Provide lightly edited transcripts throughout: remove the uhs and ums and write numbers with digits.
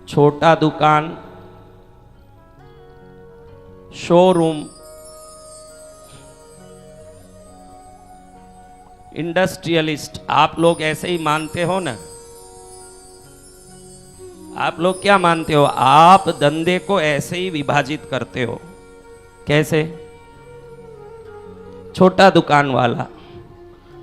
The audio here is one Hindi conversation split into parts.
छोटा दुकान, शोरूम, इंडस्ट्रियलिस्ट, आप लोग ऐसे ही मानते हो ना? आप लोग क्या मानते हो? आप धंधे को ऐसे ही विभाजित करते हो। कैसे? छोटा दुकान वाला,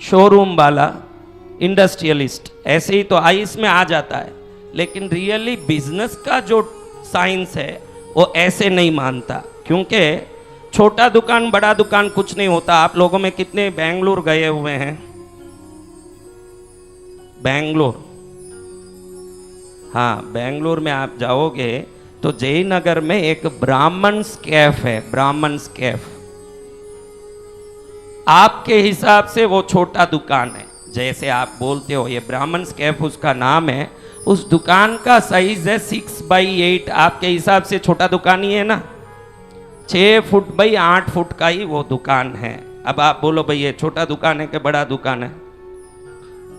शोरूम वाला, इंडस्ट्रियलिस्ट, ऐसे ही तो आइस में आ जाता है। लेकिन रियली बिजनेस का जो साइंस है वो ऐसे नहीं मानता, क्योंकि छोटा दुकान बड़ा दुकान कुछ नहीं होता। आप लोगों में कितने बेंगलुरु गए हुए हैं? बेंगलुरु, हाँ, बेंगलुरु में आप जाओगे तो जयनगर में एक ब्राह्मण्स कैफ है, ब्राह्मण्स कैफ। आपके हिसाब से वो छोटा दुकान है, जैसे आप बोलते हो ये ब्राह्मण्स कैफ उसका नाम है। उस दुकान का साइज है 6x8। आपके हिसाब से छोटा दुकान ही है ना? 6 फुट बाई 8 फुट का ही वो दुकान है। अब आप बोलो भाई ये छोटा दुकान है कि बड़ा दुकान है?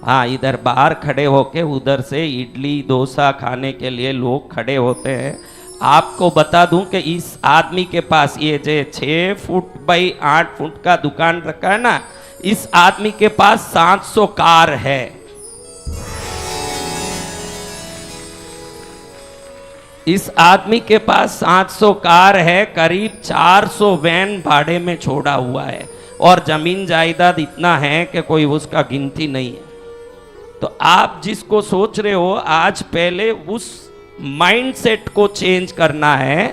हाँ, इधर बाहर खड़े होके उधर से इडली डोसा खाने के लिए लोग खड़े होते हैं। आपको बता दूं कि इस आदमी के पास ये जो 6 फुट बाई 8 फुट का दुकान रखा है ना, इस आदमी के पास 700 कार है। इस आदमी के पास 700 कार है, करीब 400 वैन भाड़े में छोड़ा हुआ है, और जमीन जायदाद इतना है कि कोई उसका गिनती नहीं है। तो आप जिसको सोच रहे हो, आज पहले उस माइंडसेट को चेंज करना है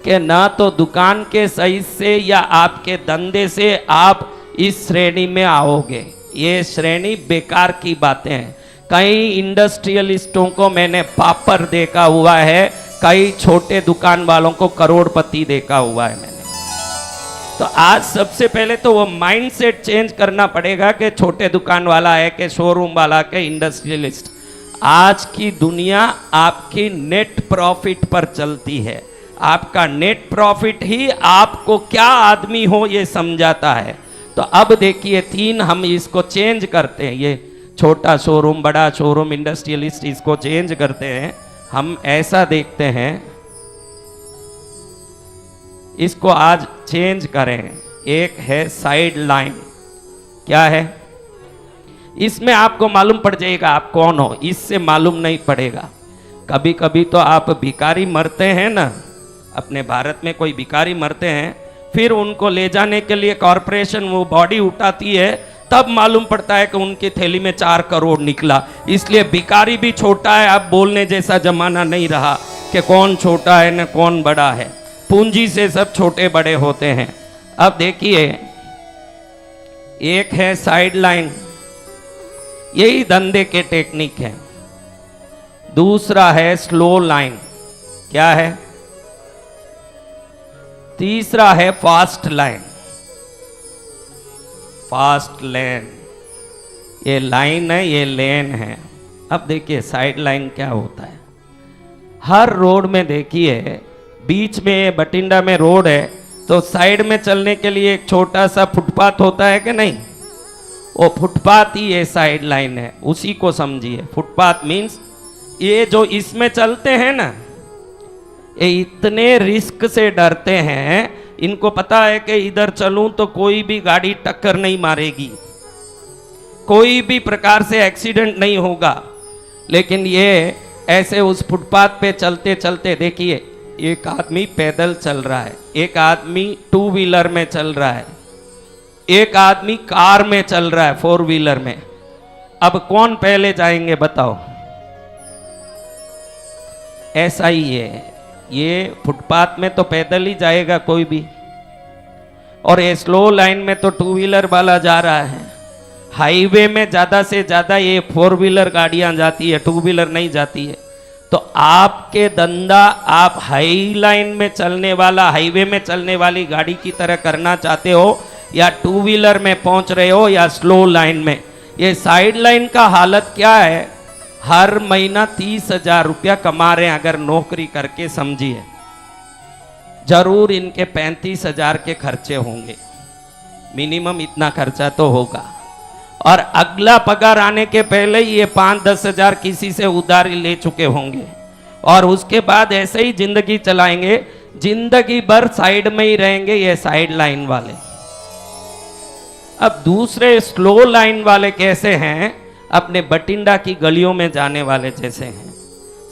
कि ना तो दुकान के साइज से या आपके धंधे से आप इस श्रेणी में आओगे। ये श्रेणी बेकार की बातें हैं। कई इंडस्ट्रियलिस्टों को मैंने पापड़ देखा हुआ है, कई छोटे दुकान वालों को करोड़पति देखा हुआ है मैंने। तो आज सबसे पहले तो वो माइंडसेट चेंज करना पड़ेगा कि छोटे दुकान वाला है कि शोरूम वाला के इंडस्ट्रियलिस्ट। आज की दुनिया आपकी नेट प्रॉफिट पर चलती है। आपका नेट प्रॉफिट ही आपको क्या आदमी हो ये समझाता है। तो अब देखिए 3 हम इसको चेंज करते हैं। ये छोटा शोरूम, बड़ा शोरूम, इंडस्ट्रियलिस्ट, इसको चेंज करते हैं। हम ऐसा देखते हैं, इसको आज चेंज करें। एक है साइड लाइन। क्या है? इसमें आपको मालूम पड़ जाएगा आप कौन हो, इससे मालूम नहीं पड़ेगा। कभी कभी तो आप भिखारी मरते हैं ना, अपने भारत में कोई भिखारी मरते हैं, फिर उनको ले जाने के लिए कॉरपोरेशन वो बॉडी उठाती है, तब मालूम पड़ता है कि उनकी थैली में 4 करोड़ निकला। इसलिए भिखारी भी छोटा है। अब बोलने जैसा जमाना नहीं रहा कि कौन छोटा है न कौन बड़ा है। पूंजी से सब छोटे बड़े होते हैं। अब देखिए, एक है साइड लाइन, यही धंधे के टेक्निक है। दूसरा है स्लो लाइन। क्या है? तीसरा है फास्ट लाइन। फास्ट लेन, ये लाइन है, ये लेन है। अब देखिए साइड लाइन क्या होता है। हर रोड में देखिए, बीच में बठिंडा में रोड है तो साइड में चलने के लिए एक छोटा सा फुटपाथ होता है कि नहीं? वो फुटपाथ ही ये साइड लाइन है, उसी को समझिए। फुटपाथ मीन्स ये जो इसमें चलते हैं ना, ये इतने रिस्क से डरते हैं, इनको पता है कि इधर चलूं तो कोई भी गाड़ी टक्कर नहीं मारेगी, कोई भी प्रकार से एक्सीडेंट नहीं होगा। लेकिन ये ऐसे उस फुटपाथ पे चलते चलते देखिए, एक आदमी पैदल चल रहा है, एक आदमी 2 व्हीलर में चल रहा है, एक आदमी कार में चल रहा है 4 व्हीलर में। अब कौन पहले जाएंगे बताओ? ऐसा ही है, ये फुटपाथ में तो पैदल ही जाएगा कोई भी, और ये स्लो लाइन में तो 2 व्हीलर वाला जा रहा है। हाईवे में ज़्यादा से ज़्यादा ये 4 व्हीलर गाड़ियाँ जाती है, 2 व्हीलर नहीं जाती है। तो आपके धंधा आप हाई लाइन में चलने वाला, हाईवे में चलने वाली गाड़ी की तरह करना चाहते हो, या 2 व्हीलर में पहुंच रहे हो, या स्लो लाइन में? ये साइड लाइन का हालत क्या है? हर महीना 30,000 रुपया कमा रहे हैं अगर नौकरी करके, समझिए। जरूर इनके 35,000 के खर्चे होंगे, मिनिमम इतना खर्चा तो होगा। और अगला पगार आने के पहले ही ये 5-10 हजार किसी से उधारी ले चुके होंगे, और उसके बाद ऐसे ही जिंदगी चलाएंगे, जिंदगी भर साइड में ही रहेंगे ये साइड लाइन वाले। अब दूसरे स्लो लाइन वाले कैसे हैं? अपने बटिंडा की गलियों में जाने वाले जैसे हैं।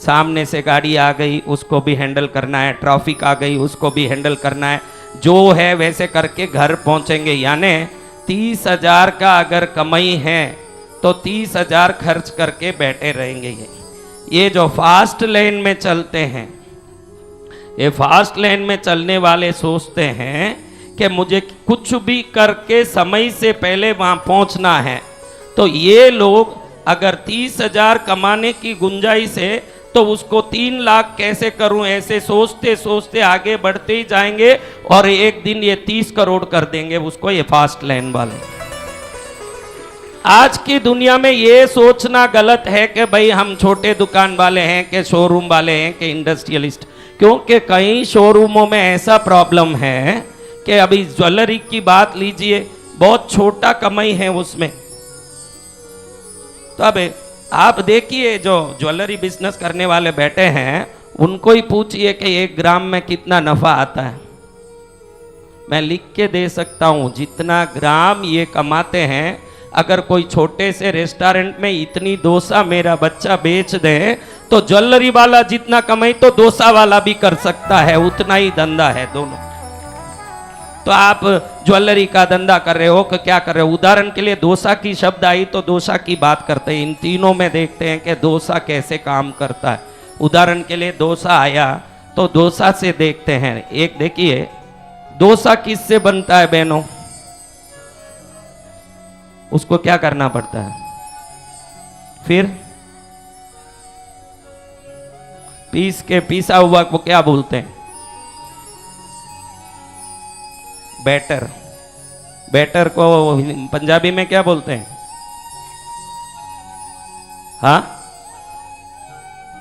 सामने से गाड़ी आ गई उसको भी हैंडल करना है, ट्रैफिक आ गई उसको भी हैंडल करना है, जो है वैसे करके घर पहुंचेंगे। यानी 30,000 का अगर कमाई है तो 30,000 खर्च करके बैठे रहेंगे। ये जो फास्ट लेन में चलते हैं, ये फास्ट लेन में चलने वाले सोचते हैं कि मुझे कुछ भी करके समय से पहले वहां पहुंचना है। तो ये लोग अगर 30,000 कमाने की गुंजाइश है तो उसको 3 लाख कैसे करूं, ऐसे सोचते सोचते आगे बढ़ते ही जाएंगे और एक दिन ये 30 करोड़ कर देंगे उसको, ये फास्ट लेन वाले। आज की दुनिया में ये सोचना गलत है कि भाई हम छोटे दुकान वाले हैं कि शोरूम वाले हैं कि इंडस्ट्रियलिस्ट, क्योंकि कई शोरूमों में ऐसा प्रॉब्लम है कि अभी ज्वेलरी की बात लीजिए, बहुत छोटा कमाई है उसमें। तो अब आप देखिए जो ज्वेलरी बिजनेस करने वाले बैठे हैं उनको ही पूछिए कि 1 ग्राम में कितना नफा आता है। मैं लिख के दे सकता हूं जितना ग्राम ये कमाते हैं। अगर कोई छोटे से रेस्टोरेंट में इतनी डोसा मेरा बच्चा बेच दे तो ज्वेलरी वाला जितना कमाई तो डोसा वाला भी कर सकता है, उतना ही धंधा है दोनों। तो आप ज्वेलरी का धंधा कर रहे हो कि क्या कर रहे हो? उदाहरण के लिए डोसा की शब्द आई तो डोसा की बात करते हैं। इन तीनों में देखते हैं कि डोसा कैसे काम करता है। उदाहरण के लिए डोसा आया तो डोसा से देखते हैं। एक देखिए डोसा किससे बनता है बहनों? उसको क्या करना पड़ता है? फिर पीसा हुआ को क्या बोलते हैं? बैटर। बैटर को पंजाबी में क्या बोलते हैं? हाँ,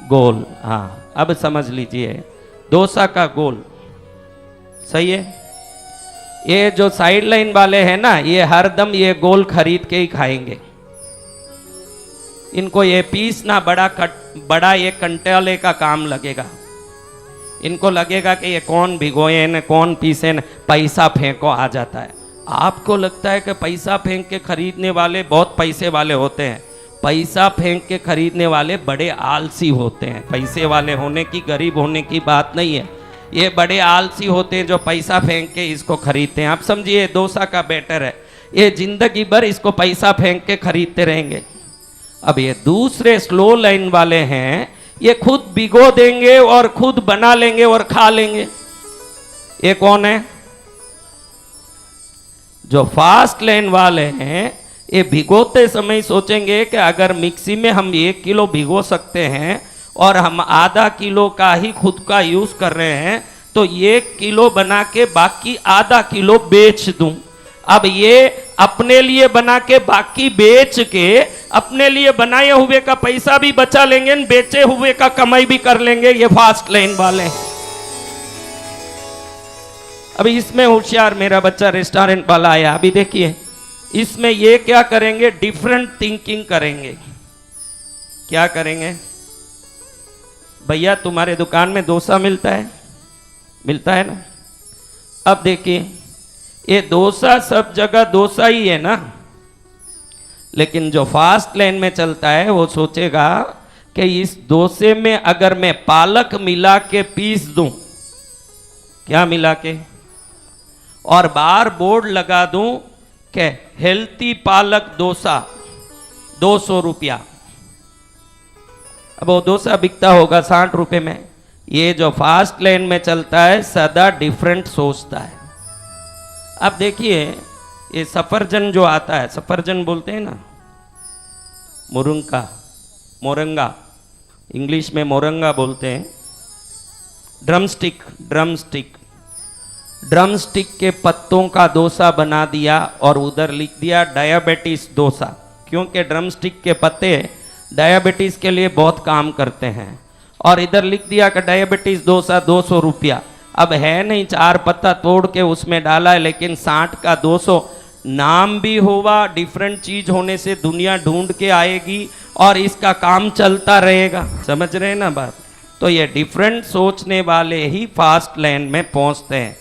गोल। हाँ, अब समझ लीजिए डोसा का गोल सही है। ये जो साइड लाइन वाले हैं ना, ये हरदम ये गोल खरीद के ही खाएंगे। इनको ये पीसना बड़ा ये कंटाले का काम लगेगा। इनको लगेगा कि ये कौन भिगोए न कौन पीसे न, पैसा फेंको आ जाता है। आपको लगता है कि पैसा फेंक के खरीदने वाले बहुत पैसे वाले होते हैं। पैसा फेंक के खरीदने वाले बड़े आलसी होते हैं। पैसे वाले होने की गरीब होने की बात नहीं है, ये बड़े आलसी होते हैं जो पैसा फेंक के इसको खरीदते हैं। आप समझिए डोसा का बैटर है, ये जिंदगी भर इसको पैसा फेंक के खरीदते रहेंगे। अब ये दूसरे स्लो लाइन वाले हैं, ये खुद भिगो देंगे और खुद बना लेंगे और खा लेंगे। ये कौन है? जो फास्ट लेन वाले हैं, ये भिगोते समय सोचेंगे कि अगर मिक्सी में हम 1 किलो भिगो सकते हैं और हम आधा किलो का ही खुद का यूज कर रहे हैं तो 1 किलो बना के बाकी आधा किलो बेच दूं। अब ये अपने लिए बना के बाकी बेच के अपने लिए बनाए हुए का पैसा भी बचा लेंगे, बेचे हुए का कमाई भी कर लेंगे। ये फास्ट लाइन वाले। अभी इसमें होशियार मेरा बच्चा रेस्टोरेंट वाला आया। अभी देखिए इसमें ये क्या करेंगे, डिफरेंट थिंकिंग करेंगे। क्या करेंगे? भैया तुम्हारे दुकान में डोसा मिलता है? मिलता है ना। अब देखिए ये डोसा सब जगह डोसा ही है ना, लेकिन जो फास्ट लेन में चलता है वो सोचेगा कि इस डोसे में अगर मैं पालक मिला के पीस दूं, क्या मिला के, और बाहर बोर्ड लगा दूं कि हेल्थी पालक डोसा 200 रुपया। अब वो डोसा बिकता होगा 60 रुपए में। ये जो फास्ट लेन में चलता है सदा डिफरेंट सोचता है। अब देखिए ये सफरजन जो आता है, सफरजन बोलते हैं ना, मोरंगा इंग्लिश में मोरंगा बोलते हैं। ड्रमस्टिक के पत्तों का डोसा बना दिया और उधर लिख दिया डायबिटीज डोसा, क्योंकि ड्रमस्टिक के पत्ते डायबिटीज के लिए बहुत काम करते हैं। और इधर लिख दिया कि डायबिटीज डोसा 200 रुपया। अब है नहीं, 4 पत्ता तोड़ के उसमें डाला है, लेकिन 60 का 200 नाम भी होगा। डिफरेंट चीज होने से दुनिया ढूंढ के आएगी और इसका काम चलता रहेगा। समझ रहे हैं ना बात? तो ये डिफरेंट सोचने वाले ही फास्ट लेन में पहुंचते हैं।